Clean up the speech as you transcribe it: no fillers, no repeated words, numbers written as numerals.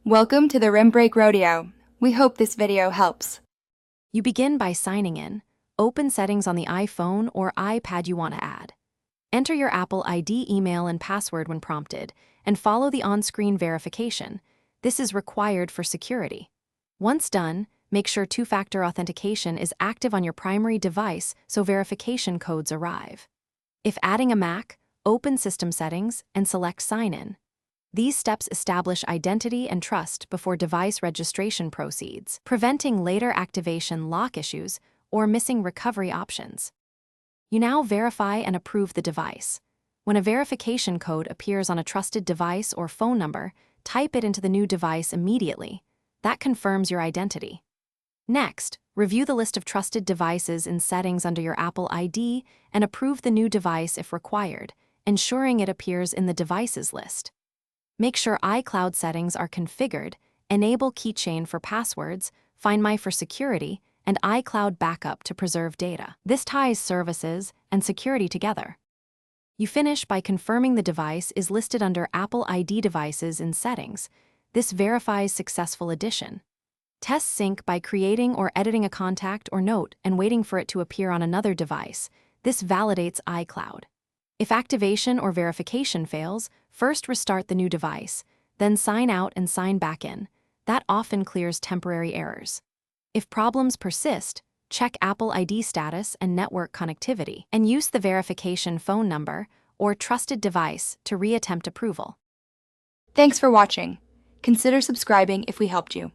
Welcome to the Rim Break Rodeo. We hope this video helps. You begin by signing in. Open settings on the iPhone or iPad you want to add. Enter your Apple ID email and password when prompted, and follow the on-screen verification. This is required for security. Once done, make sure two-factor authentication is active on your primary device so verification codes arrive. If adding a Mac, open System Settings and select Sign In. These steps establish identity and trust before device registration proceeds, preventing later activation lock issues or missing recovery options. You now verify and approve the device. When a verification code appears on a trusted device or phone number, type it into the new device immediately. That confirms your identity. Next, review the list of trusted devices in Settings under your Apple ID and approve the new device if required, ensuring it appears in the Devices list. Make sure iCloud settings are configured, enable Keychain for passwords, Find My for security, and iCloud Backup to preserve data. This ties services and security together. You finish by confirming the device is listed under Apple ID devices in Settings. This verifies successful addition. Test sync by creating or editing a contact or note and waiting for it to appear on another device. This validates iCloud. If activation or verification fails, first restart the new device, then sign out and sign back in. That often clears temporary errors. If problems persist, check Apple ID status and network connectivity, and use the verification phone number or trusted device to reattempt approval. Thanks for watching. Consider subscribing if we helped you.